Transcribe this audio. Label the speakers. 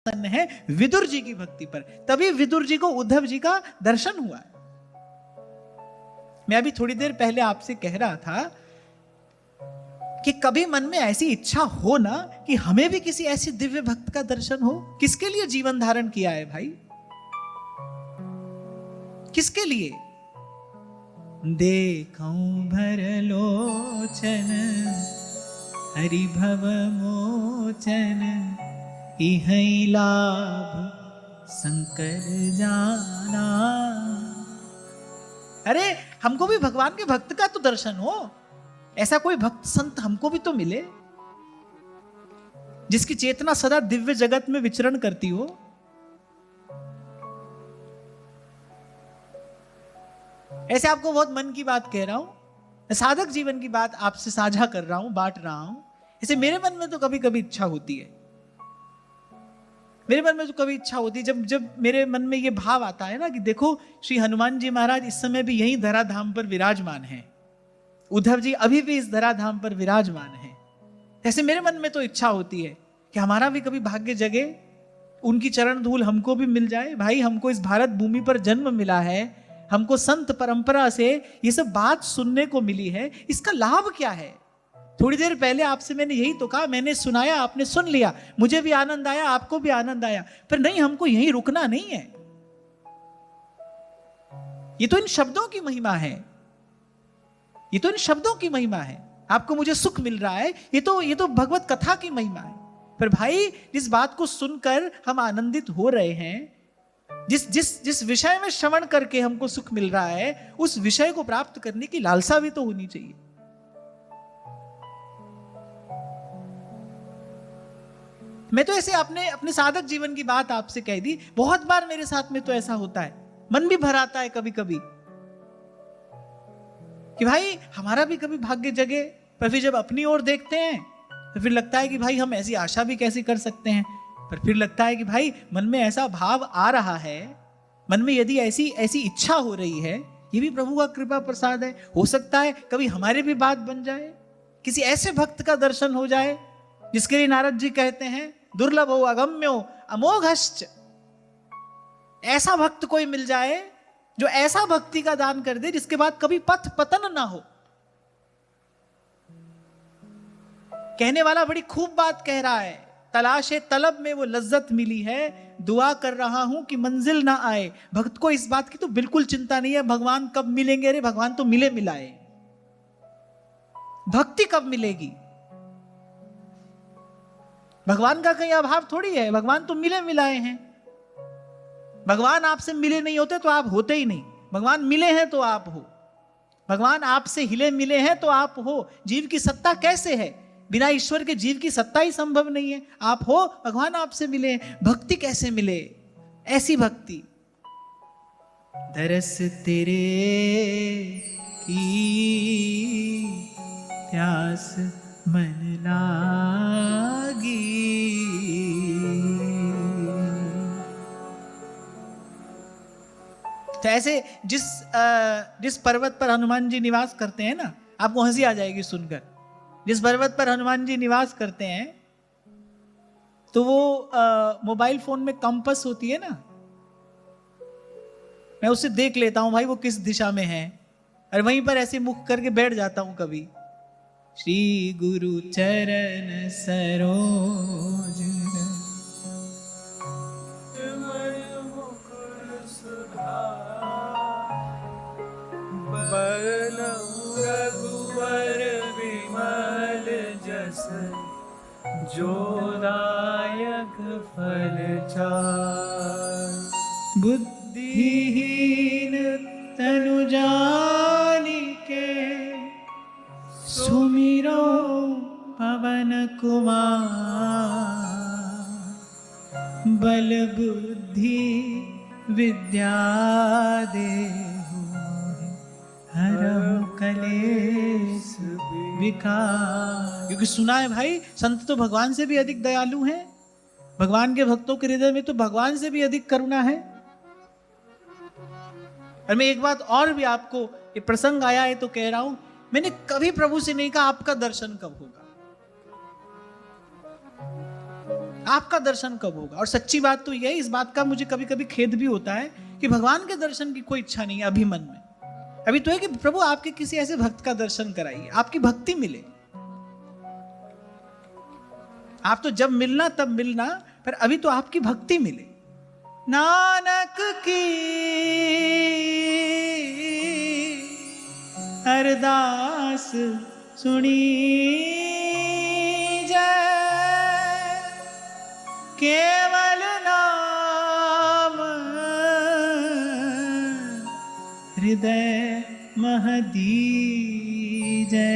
Speaker 1: है विदुर जी की भक्ति पर, तभी विदुर जी को उद्धव जी का दर्शन हुआ है। मैं अभी थोड़ी देर पहले आपसे कह रहा था कि कभी मन में ऐसी इच्छा हो ना कि हमें भी किसी ऐसे दिव्य भक्त का दर्शन हो। किसके लिए जीवन धारण किया है भाई? किसके लिए? देखूं भर लोचन हरि भव मोचन, इहै लाभ शंकर जाना। अरे हमको भी भगवान के भक्त का तो दर्शन हो, ऐसा कोई भक्त संत हमको भी तो मिले जिसकी चेतना सदा दिव्य जगत में विचरण करती हो। ऐसे आपको बहुत मन की बात कह रहा हूं, साधक जीवन की बात आपसे साझा कर रहा हूं, बांट रहा हूं। ऐसे मेरे मन में तो कभी कभी इच्छा होती है, मेरे मन में तो कभी इच्छा होती है, जब मेरे मन में ये भाव आता है ना कि देखो श्री हनुमान जी महाराज इस समय भी यही धराधाम पर विराजमान हैं, उद्धव जी अभी भी इस धराधाम पर विराजमान हैं। ऐसे मेरे मन में तो इच्छा होती है कि हमारा भी कभी भाग्य जगे, उनकी चरण धूल हमको भी मिल जाए। भाई हमको इस भारत भूमि पर जन्म मिला है, हमको संत परंपरा से ये सब बात सुनने को मिली है, इसका लाभ क्या है? थोड़ी देर पहले आपसे मैंने यही तो कहा, मैंने सुनाया, आपने सुन लिया, मुझे भी आनंद आया, आपको भी आनंद आया, पर नहीं, हमको यहीं रुकना नहीं है। ये तो इन शब्दों की महिमा है, ये तो इन शब्दों की महिमा है। आपको मुझे सुख मिल रहा है, ये तो भगवत कथा की महिमा है। पर भाई जिस बात को सुनकर हम आनंदित हो रहे हैं, जिस विषय में श्रवण करके हमको सुख मिल रहा है, उस विषय को प्राप्त करने की लालसा भी तो होनी चाहिए। मैं तो ऐसे अपने साधक जीवन की बात आपसे कह दी। बहुत बार मेरे साथ में तो ऐसा होता है, मन भी भर आता है कभी कभी कि भाई हमारा भी कभी भाग्य जगे। पर फिर जब अपनी ओर देखते हैं तो फिर लगता है कि भाई हम ऐसी आशा भी कैसे कर सकते हैं। पर फिर लगता है कि भाई मन में ऐसा भाव आ रहा है, मन में यदि ऐसी इच्छा हो रही है, ये भी प्रभु का कृपा प्रसाद है। हो सकता है कभी हमारे भी बात बन जाए, किसी ऐसे भक्त का दर्शन हो जाए जिसके लिए नारद जी कहते हैं दुर्लभो अगम्यो अमोघश्च। ऐसा भक्त कोई मिल जाए जो ऐसा भक्ति का दान कर दे जिसके बाद कभी पथ पतन ना हो। कहने वाला बड़ी खूब बात कह रहा है, तलाशे तलब में वो लज्जत मिली है, दुआ कर रहा हूं कि मंजिल ना आए। भक्त को इस बात की तो बिल्कुल चिंता नहीं है भगवान कब मिलेंगे। अरे भगवान तो मिले मिलाए, भक्ति कब मिलेगी? भगवान का कहीं अभाव थोड़ी है, भगवान तो मिले मिलाए हैं। भगवान आपसे मिले नहीं होते तो आप होते ही नहीं, भगवान मिले हैं तो आप हो, भगवान आपसे हिले मिले हैं तो आप हो। जीव की सत्ता कैसे है? बिना ईश्वर के जीव की सत्ता ही संभव नहीं है। आप हो, भगवान आपसे मिले। भक्ति कैसे मिले? ऐसी भक्ति, दरस तेरे की प्यास मन लागी। तो ऐसे जिस पर्वत पर हनुमान जी निवास करते हैं ना, आपको हंसी आ जाएगी सुनकर। जिस पर्वत पर हनुमान जी निवास करते हैं तो वो मोबाइल फोन में कंपास होती है ना, मैं उससे देख लेता हूं भाई वो किस दिशा में है, और वहीं पर ऐसे मुख करके बैठ जाता हूं कभी। श्री गुरु चरण सरोज
Speaker 2: रघुवर विमल जस जो दायक फल चार।
Speaker 1: बुद्धिहीन तनु जानिके सुमिरो पवन कुमार। बल बुद्धि विद्या देहु हरहु कलेश विकार। क्योंकि सुना है भाई संत तो भगवान से भी अधिक दयालु हैं, भगवान के भक्तों के हृदय में तो भगवान से भी अधिक करुणा है। और मैं एक बात और भी आपको, ये प्रसंग आया है तो कह रहा हूं, मैंने कभी प्रभु से नहीं कहा आपका दर्शन कब होगा। आपका दर्शन कब होगा? और सच्ची बात तो यह है, इस बात का मुझे कभी कभी खेद भी होता है कि भगवान के दर्शन की कोई इच्छा नहीं है अभी मन में। अभी तो है कि प्रभु आपके किसी ऐसे भक्त का दर्शन कराइए, आपकी भक्ति मिले। आप तो जब मिलना तब मिलना, पर अभी तो आपकी भक्ति मिले। नानक की अरदास सुनी जय, केवल नाम हृदय मह दीजै।